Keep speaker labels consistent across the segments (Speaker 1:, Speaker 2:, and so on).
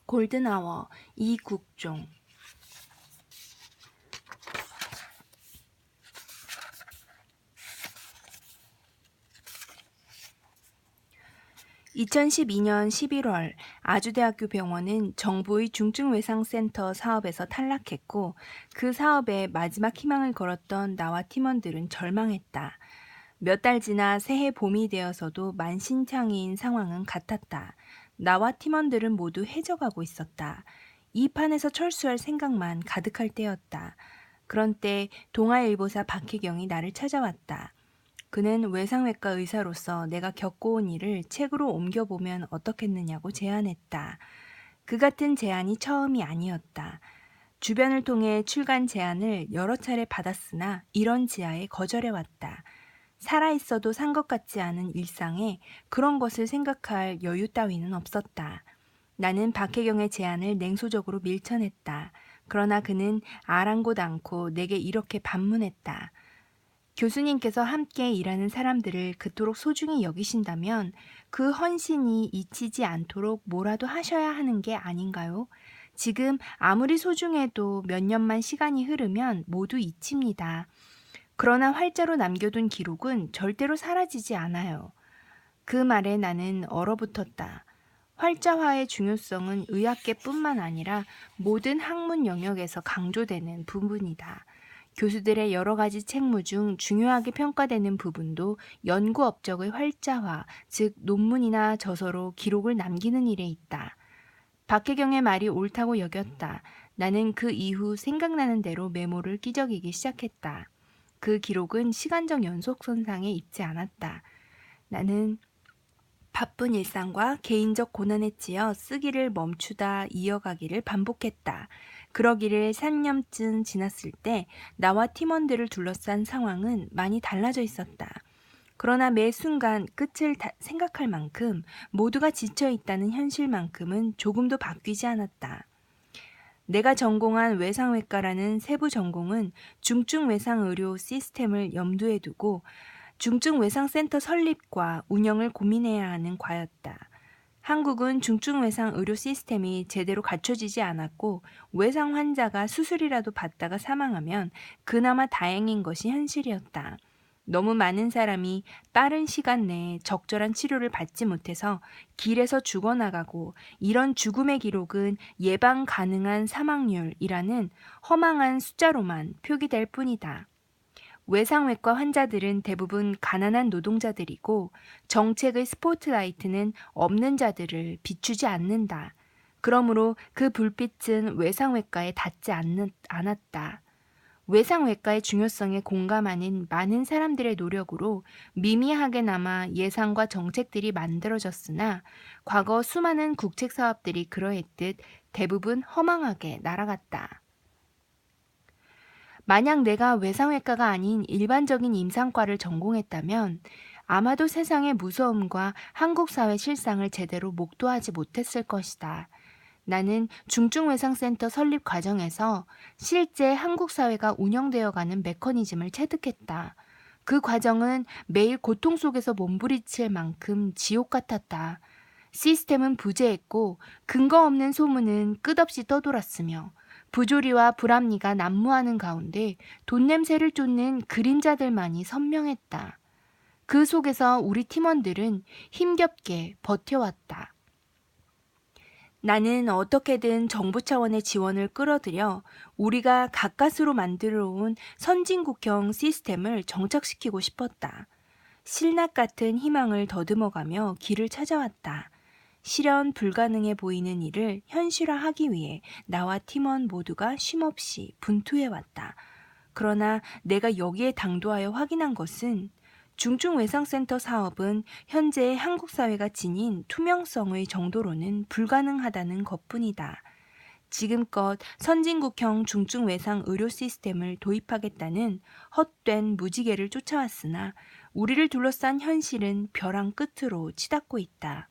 Speaker 1: 골든아워 이국종 2012년 11월 아주대학교 병원은 정부의 중증외상센터 사업에서 탈락했고 그 사업에 마지막 희망을 걸었던 나와 팀원들은 절망했다. 몇 달 지나 새해 봄이 되어서도 만신창이인 상황은 같았다. 나와 팀원들은 모두 해져가고 있었다. 이 판에서 철수할 생각만 가득할 때였다. 그런 때 동아일보사 박혜경이 나를 찾아왔다. 그는 외상외과 의사로서 내가 겪어온 일을 책으로 옮겨보면 어떻겠느냐고 제안했다. 그 같은 제안이 처음이 아니었다. 주변을 통해 출간 제안을 여러 차례 받았으나 이런 지하에 거절해왔다. 살아있어도 산 것 같지 않은 일상에 그런 것을 생각할 여유 따위는 없었다. 나는 박혜경의 제안을 냉소적으로 밀쳐냈다. 그러나 그는 아랑곳 않고 내게 이렇게 반문했다. 교수님께서 함께 일하는 사람들을 그토록 소중히 여기신다면 그 헌신이 잊히지 않도록 뭐라도 하셔야 하는 게 아닌가요? 지금 아무리 소중해도 몇 년만 시간이 흐르면 모두 잊힙니다. 그러나 활자로 남겨둔 기록은 절대로 사라지지 않아요. 그 말에 나는 얼어붙었다. 활자화의 중요성은 의학계뿐만 아니라 모든 학문 영역에서 강조되는 부분이다. 교수들의 여러 가지 책무 중 중요하게 평가되는 부분도 연구 업적의 활자화, 즉 논문이나 저서로 기록을 남기는 일에 있다. 박혜경의 말이 옳다고 여겼다. 나는 그 이후 생각나는 대로 메모를 끼적이기 시작했다. 그 기록은 시간적 연속선상에 있지 않았다. 나는 바쁜 일상과 개인적 고난에 찌어 쓰기를 멈추다 이어가기를 반복했다. 그러기를 3년쯤 지났을 때 나와 팀원들을 둘러싼 상황은 많이 달라져 있었다. 그러나 매 순간 끝을 생각할 만큼 모두가 지쳐 있다는 현실만큼은 조금도 바뀌지 않았다. 내가 전공한 외상외과라는 세부 전공은 중증외상의료 시스템을 염두에 두고 중증외상센터 설립과 운영을 고민해야 하는 과였다. 한국은 중증외상 의료 시스템이 제대로 갖춰지지 않았고 외상 환자가 수술이라도 받다가 사망하면 그나마 다행인 것이 현실이었다. 너무 많은 사람이 빠른 시간 내에 적절한 치료를 받지 못해서 길에서 죽어나가고 이런 죽음의 기록은 예방 가능한 사망률이라는 허망한 숫자로만 표기될 뿐이다. 외상외과 환자들은 대부분 가난한 노동자들이고 정책의 스포트라이트는 없는 자들을 비추지 않는다. 그러므로 그 불빛은 외상외과에 닿지 않았다. 외상외과의 중요성에 공감하는 많은 사람들의 노력으로 미미하게나마 예산과 정책들이 만들어졌으나 과거 수많은 국책사업들이 그러했듯 대부분 허망하게 날아갔다. 만약 내가 외상외과가 아닌 일반적인 임상과를 전공했다면 아마도 세상의 무서움과 한국 사회 실상을 제대로 목도하지 못했을 것이다. 나는 중증외상센터 설립 과정에서 실제 한국 사회가 운영되어가는 메커니즘을 체득했다. 그 과정은 매일 고통 속에서 몸부리칠 만큼 지옥 같았다. 시스템은 부재했고 근거 없는 소문은 끝없이 떠돌았으며 부조리와 불합리가 난무하는 가운데 돈 냄새를 쫓는 그림자들만이 선명했다. 그 속에서 우리 팀원들은 힘겹게 버텨왔다. 나는 어떻게든 정부 차원의 지원을 끌어들여 우리가 가까스로 만들어온 선진국형 시스템을 정착시키고 싶었다. 신락 같은 희망을 더듬어가며 길을 찾아왔다. 실현 불가능해 보이는 일을 현실화하기 위해 나와 팀원 모두가 쉼없이 분투해왔다. 그러나 내가 여기에 당도하여 확인한 것은 중증외상센터 사업은 현재 한국 사회가 지닌 투명성의 정도로는 불가능하다는 것뿐이다. 지금껏 선진국형 중증외상 의료 시스템을 도입하겠다는 헛된 무지개를 쫓아왔으나 우리를 둘러싼 현실은 벼랑 끝으로 치닫고 있다.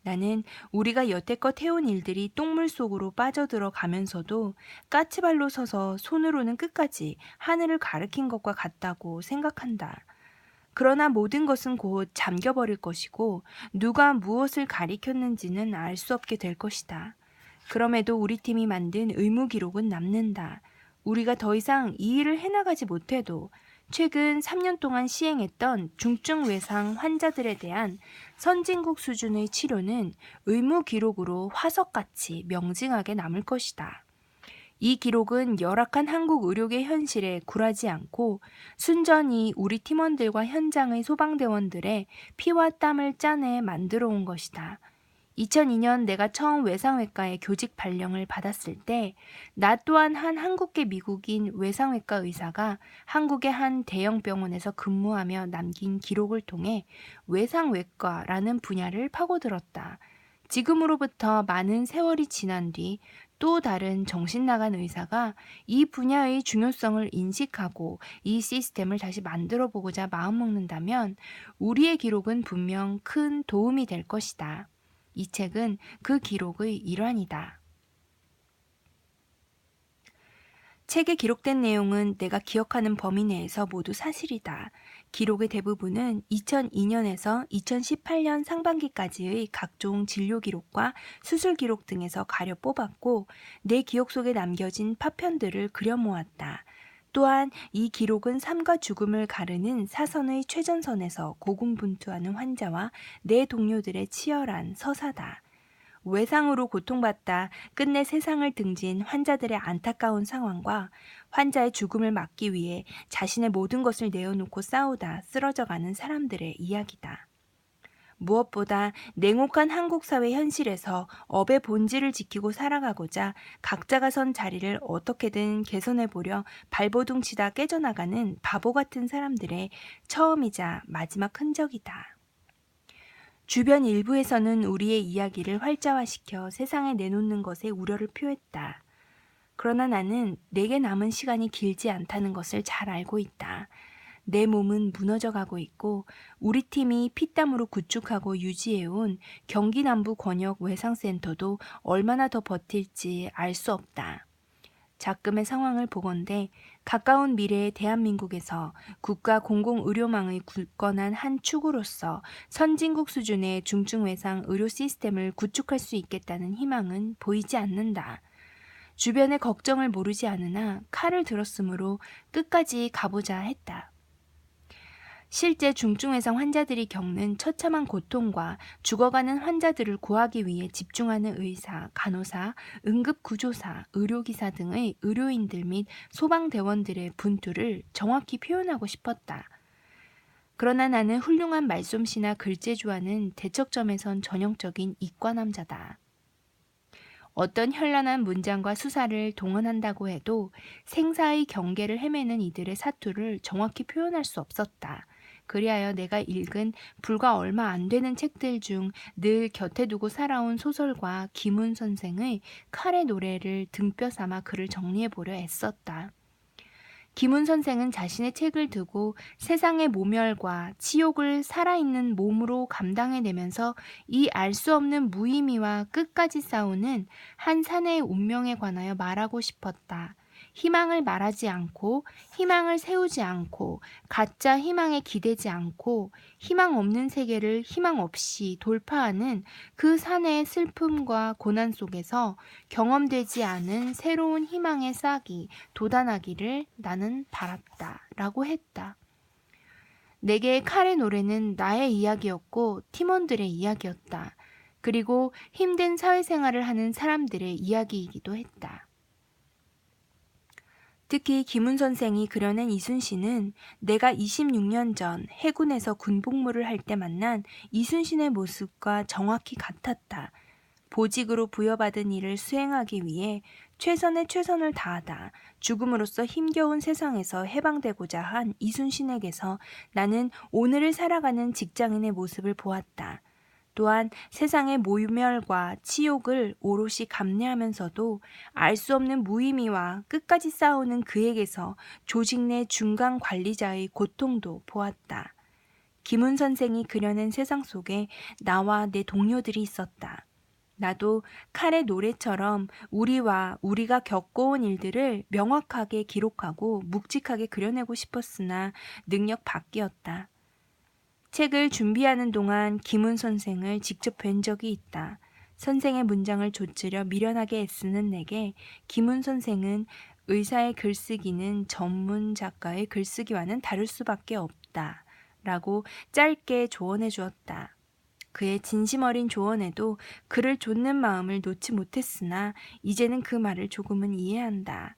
Speaker 1: 나는 우리가 여태껏 해온 일들이 똥물 속으로 빠져들어 가면서도 까치발로 서서 손으로는 끝까지 하늘을 가리킨 것과 같다고 생각한다. 그러나 모든 것은 곧 잠겨버릴 것이고 누가 무엇을 가리켰는지는 알 수 없게 될 것이다. 그럼에도 우리 팀이 만든 의무 기록은 남는다. 우리가 더 이상 이 일을 해나가지 못해도 최근 3년 동안 시행했던 중증 외상 환자들에 대한 선진국 수준의 치료는 의무 기록으로 화석같이 명징하게 남을 것이다. 이 기록은 열악한 한국 의료계 현실에 굴하지 않고 순전히 우리 팀원들과 현장의 소방대원들의 피와 땀을 짜내 만들어 온 것이다. 2002년 내가 처음 외상외과의 교직 발령을 받았을 때 나 또한 한 한국계 미국인 외상외과 의사가 한국의 한 대형 병원에서 근무하며 남긴 기록을 통해 외상외과라는 분야를 파고들었다. 지금으로부터 많은 세월이 지난 뒤 또 다른 정신나간 의사가 이 분야의 중요성을 인식하고 이 시스템을 다시 만들어 보고자 마음먹는다면 우리의 기록은 분명 큰 도움이 될 것이다. 이 책은 그 기록의 일환이다. 책에 기록된 내용은 내가 기억하는 범위 내에서 모두 사실이다. 기록의 대부분은 2002년에서 2018년 상반기까지의 각종 진료 기록과 수술 기록 등에서 가려 뽑았고 내 기억 속에 남겨진 파편들을 그려 모았다. 또한 이 기록은 삶과 죽음을 가르는 사선의 최전선에서 고군분투하는 환자와 내 동료들의 치열한 서사다. 외상으로 고통받다 끝내 세상을 등진 환자들의 안타까운 상황과 환자의 죽음을 막기 위해 자신의 모든 것을 내어놓고 싸우다 쓰러져가는 사람들의 이야기다. 무엇보다 냉혹한 한국 사회 현실에서 업의 본질을 지키고 살아가고자 각자가 선 자리를 어떻게든 개선해보려 발버둥치다 깨져나가는 바보 같은 사람들의 처음이자 마지막 흔적이다. 주변 일부에서는 우리의 이야기를 활자화시켜 세상에 내놓는 것에 우려를 표했다. 그러나 나는 내게 남은 시간이 길지 않다는 것을 잘 알고 있다. 내 몸은 무너져가고 있고 우리 팀이 피땀으로 구축하고 유지해온 경기 남부 권역 외상센터도 얼마나 더 버틸지 알 수 없다. 작금의 상황을 보건대 가까운 미래의 대한민국에서 국가 공공의료망의 굳건한 한 축으로서 선진국 수준의 중증외상 의료 시스템을 구축할 수 있겠다는 희망은 보이지 않는다. 주변의 걱정을 모르지 않으나 칼을 들었으므로 끝까지 가보자 했다. 실제 중증외상 환자들이 겪는 처참한 고통과 죽어가는 환자들을 구하기 위해 집중하는 의사, 간호사, 응급구조사, 의료기사 등의 의료인들 및 소방대원들의 분투를 정확히 표현하고 싶었다. 그러나 나는 훌륭한 말솜씨나 글재주와는 대척점에선 전형적인 이과남자다. 어떤 현란한 문장과 수사를 동원한다고 해도 생사의 경계를 헤매는 이들의 사투를 정확히 표현할 수 없었다. 그리하여 내가 읽은 불과 얼마 안 되는 책들 중 늘 곁에 두고 살아온 소설가 김훈 선생의 칼의 노래를 등뼈 삼아 글을 정리해보려 애썼다. 김훈 선생은 자신의 책을 두고 세상의 모멸과 치욕을 살아있는 몸으로 감당해내면서 이 알 수 없는 무의미와 끝까지 싸우는 한 사내의 운명에 관하여 말하고 싶었다. 희망을 말하지 않고 희망을 세우지 않고 가짜 희망에 기대지 않고 희망 없는 세계를 희망 없이 돌파하는 그 사내의 슬픔과 고난 속에서 경험되지 않은 새로운 희망의 싹이 돋아나기를 나는 바랐다 라고 했다. 내게 칼의 노래는 나의 이야기였고 팀원들의 이야기였다. 그리고 힘든 사회생활을 하는 사람들의 이야기이기도 했다. 특히 김훈 선생이 그려낸 이순신은 내가 26년 전 해군에서 군복무를 할 때 만난 이순신의 모습과 정확히 같았다. 보직으로 부여받은 일을 수행하기 위해 최선의 최선을 다하다 죽음으로써 힘겨운 세상에서 해방되고자 한 이순신에게서 나는 오늘을 살아가는 직장인의 모습을 보았다. 또한 세상의 모멸과 치욕을 오롯이 감내하면서도 알 수 없는 무의미와 끝까지 싸우는 그에게서 조직 내 중간 관리자의 고통도 보았다. 김훈 선생이 그려낸 세상 속에 나와 내 동료들이 있었다. 나도 칼의 노래처럼 우리와 우리가 겪어온 일들을 명확하게 기록하고 묵직하게 그려내고 싶었으나 능력 밖이었다. 책을 준비하는 동안 김훈 선생을 직접 뵌 적이 있다. 선생의 문장을 조츠려 미련하게 애쓰는 내게 김훈 선생은 의사의 글쓰기는 전문 작가의 글쓰기와는 다를 수밖에 없다. 라고 짧게 조언해 주었다. 그의 진심 어린 조언에도 그를 좇는 마음을 놓지 못했으나 이제는 그 말을 조금은 이해한다.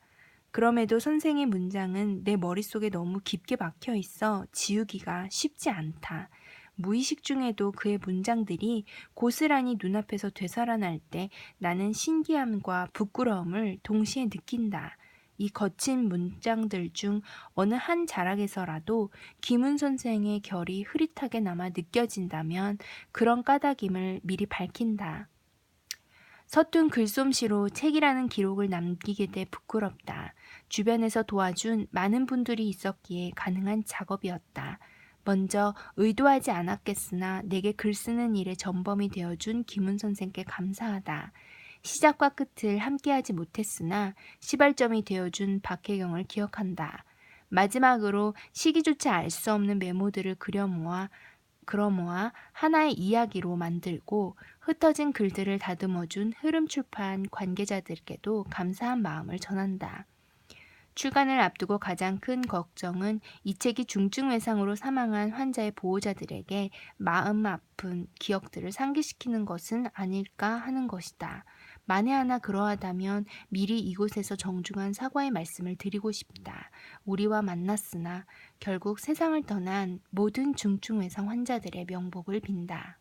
Speaker 1: 그럼에도 선생의 문장은 내 머릿속에 너무 깊게 박혀 있어 지우기가 쉽지 않다. 무의식 중에도 그의 문장들이 고스란히 눈앞에서 되살아날 때 나는 신기함과 부끄러움을 동시에 느낀다. 이 거친 문장들 중 어느 한 자락에서라도 김훈 선생의 결이 흐릿하게 남아 느껴진다면 그런 까닭임을 미리 밝힌다. 서툰 글솜씨로 책이라는 기록을 남기게 돼 부끄럽다. 주변에서 도와준 많은 분들이 있었기에 가능한 작업이었다. 먼저 의도하지 않았겠으나 내게 글 쓰는 일의 전범이 되어준 김훈 선생께 감사하다. 시작과 끝을 함께하지 못했으나 시발점이 되어준 박혜경을 기억한다. 마지막으로 시기조차 알 수 없는 메모들을 그려 모아 하나의 이야기로 만들고 흩어진 글들을 다듬어준 흐름출판 관계자들께도 감사한 마음을 전한다. 출간을 앞두고 가장 큰 걱정은 이 책이 중증외상으로 사망한 환자의 보호자들에게 마음 아픈 기억들을 상기시키는 것은 아닐까 하는 것이다. 만에 하나 그러하다면 미리 이곳에서 정중한 사과의 말씀을 드리고 싶다. 우리와 만났으나 결국 세상을 떠난 모든 중증외상 환자들의 명복을 빈다.